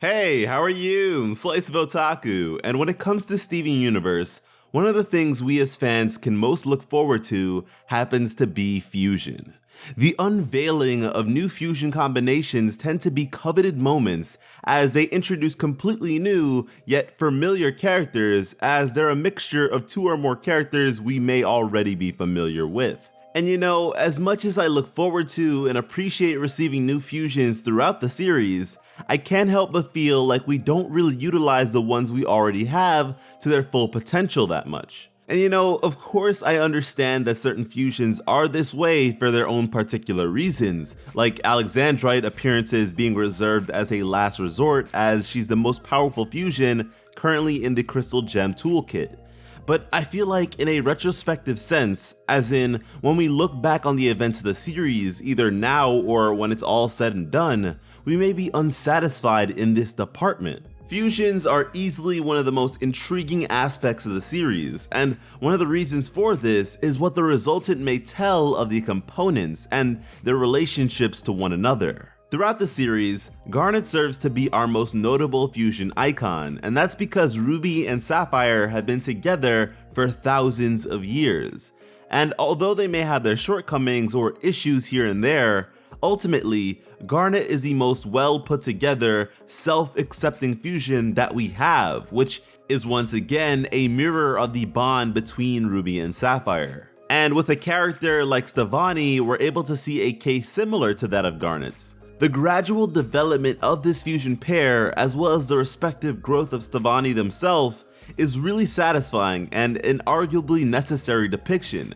Hey, how are you? Slice of Otaku. And when it comes to Steven Universe, one of the things we as fans can most look forward to happens to be fusion. The unveiling of new fusion combinations tend to be coveted moments as they introduce completely new yet familiar characters, as they're a mixture of two or more characters we may already be familiar with. And you know, as much as I look forward to and appreciate receiving new fusions throughout the series, I can't help but feel like we don't really utilize the ones we already have to their full potential that much. And you know, of course I understand that certain fusions are this way for their own particular reasons, like Alexandrite appearances being reserved as a last resort as she's the most powerful fusion currently in the Crystal Gem toolkit. But I feel like in a retrospective sense, as in when we look back on the events of the series, either now or when it's all said and done, we may be unsatisfied in this department. Fusions are easily one of the most intriguing aspects of the series, and one of the reasons for this is what the resultant may tell of the components and their relationships to one another. Throughout the series, Garnet serves to be our most notable fusion icon, and that's because Ruby and Sapphire have been together for thousands of years. And although they may have their shortcomings or issues here and there, ultimately, Garnet is the most well put together, self-accepting fusion that we have, which is once again a mirror of the bond between Ruby and Sapphire. And with a character like Stevonnie, we're able to see a case similar to that of Garnet's. The gradual development of this fusion pair, as well as the respective growth of Stevonnie themselves, is really satisfying and an arguably necessary depiction.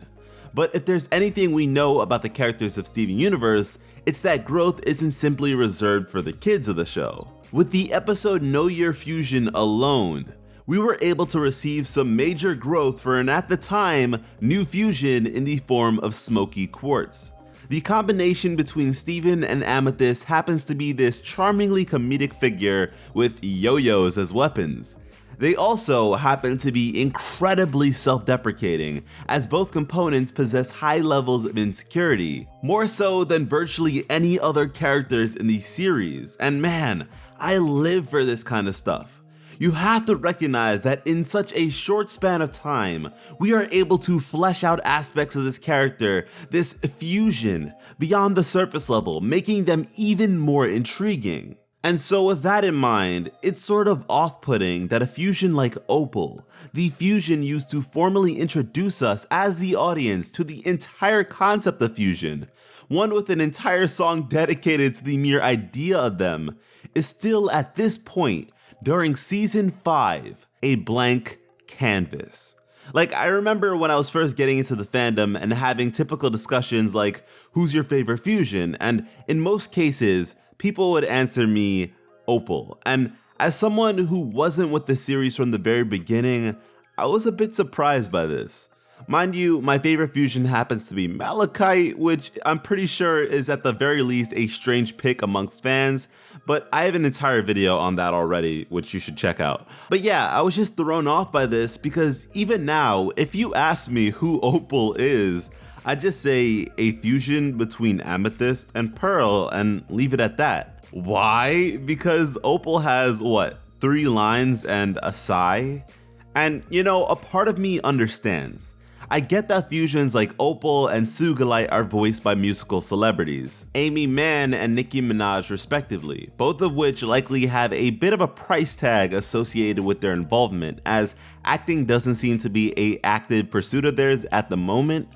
But if there's anything we know about the characters of Steven Universe, it's that growth isn't simply reserved for the kids of the show. With the episode Know Your Fusion alone, we were able to receive some major growth for an at the time new fusion in the form of Smoky Quartz. The combination between Steven and Amethyst happens to be this charmingly comedic figure with yo-yos as weapons. They also happen to be incredibly self-deprecating, as both components possess high levels of insecurity, more so than virtually any other characters in the series, and man, I live for this kind of stuff. You have to recognize that in such a short span of time, we are able to flesh out aspects of this character, this fusion, beyond the surface level, making them even more intriguing. And so with that in mind, it's sort of off-putting that a fusion like Opal, the fusion used to formally introduce us as the audience to the entire concept of fusion, one with an entire song dedicated to the mere idea of them, is still at this point, during season 5, a blank canvas. Like, I remember when I was first getting into the fandom and having typical discussions like, who's your favorite fusion? And in most cases, people would answer me, Opal. And as someone who wasn't with the series from the very beginning, I was a bit surprised by this. Mind you, my favorite fusion happens to be Malachite, which I'm pretty sure is at the very least a strange pick amongst fans, but I have an entire video on that already, which you should check out. But yeah, I was just thrown off by this because even now, if you ask me who Opal is, I just say a fusion between Amethyst and Pearl and leave it at that. Why? Because Opal has, 3 lines and a sigh? And you know, a part of me understands. I get that fusions like Opal and Sugilite are voiced by musical celebrities, Amy Mann and Nicki Minaj respectively, both of which likely have a bit of a price tag associated with their involvement, as acting doesn't seem to be an active pursuit of theirs at the moment,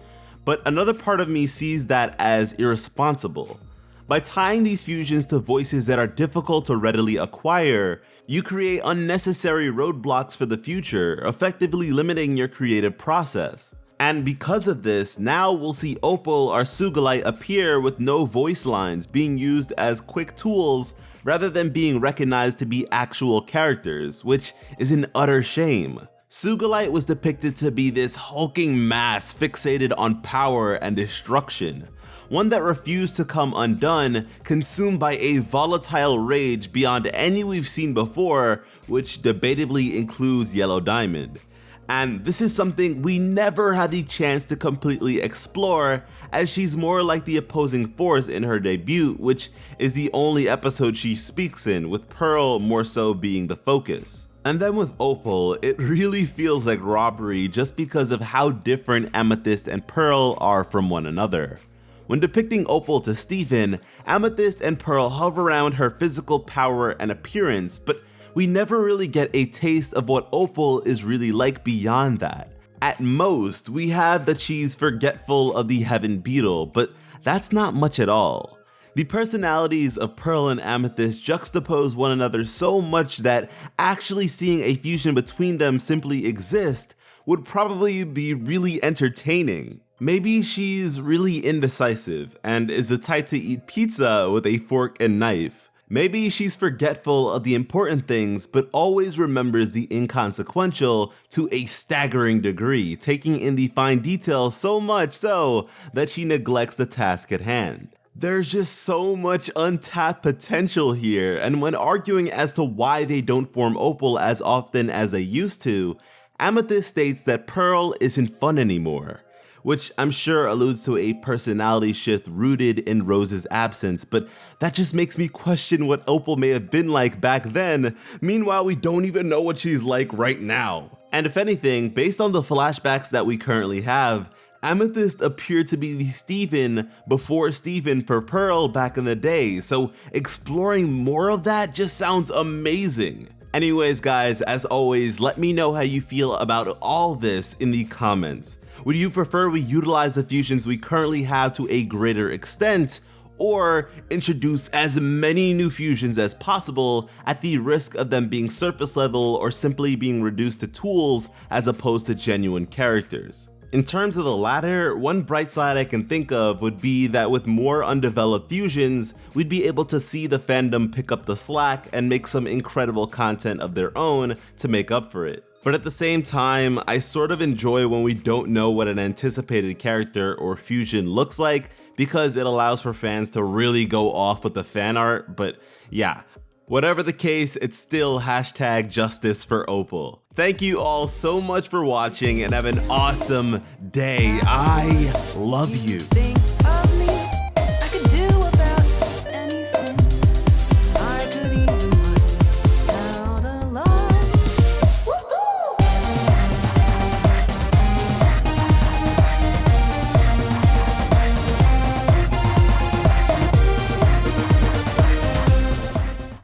but another part of me sees that as irresponsible. By tying these fusions to voices that are difficult to readily acquire, you create unnecessary roadblocks for the future, effectively limiting your creative process. And because of this, now we'll see Opal or Sugilite appear with no voice lines, being used as quick tools rather than being recognized to be actual characters, which is an utter shame. Sugilite was depicted to be this hulking mass fixated on power and destruction, one that refused to come undone, consumed by a volatile rage beyond any we've seen before, which debatably includes Yellow Diamond. And this is something we never had the chance to completely explore, as she's more like the opposing force in her debut, which is the only episode she speaks in, with Pearl more so being the focus. And then with Opal, it really feels like robbery just because of how different Amethyst and Pearl are from one another. When depicting Opal to Steven, Amethyst and Pearl hover around her physical power and appearance, but we never really get a taste of what Opal is really like beyond that. At most, we have that she's forgetful of the Heaven Beetle, but that's not much at all. The personalities of Pearl and Amethyst juxtapose one another so much that actually seeing a fusion between them simply exist would probably be really entertaining. Maybe she's really indecisive and is the type to eat pizza with a fork and knife. Maybe she's forgetful of the important things but always remembers the inconsequential to a staggering degree, taking in the fine details so much so that she neglects the task at hand. There's just so much untapped potential here, and when arguing as to why they don't form Opal as often as they used to, Amethyst states that Pearl isn't fun anymore, which I'm sure alludes to a personality shift rooted in Rose's absence, but that just makes me question what Opal may have been like back then. Meanwhile, we don't even know what she's like right now. And if anything, based on the flashbacks that we currently have, Amethyst appeared to be the Steven before Steven for Pearl back in the day, so exploring more of that just sounds amazing. Anyways guys, as always, let me know how you feel about all this in the comments. Would you prefer we utilize the fusions we currently have to a greater extent, or introduce as many new fusions as possible at the risk of them being surface level or simply being reduced to tools as opposed to genuine characters? In terms of the latter, one bright side I can think of would be that with more undeveloped fusions, we'd be able to see the fandom pick up the slack and make some incredible content of their own to make up for it. But at the same time, I sort of enjoy when we don't know what an anticipated character or fusion looks like, because it allows for fans to really go off with the fan art. But yeah, whatever the case, it's still hashtag justice for Opal. Thank you all so much for watching and have an awesome day. I love you.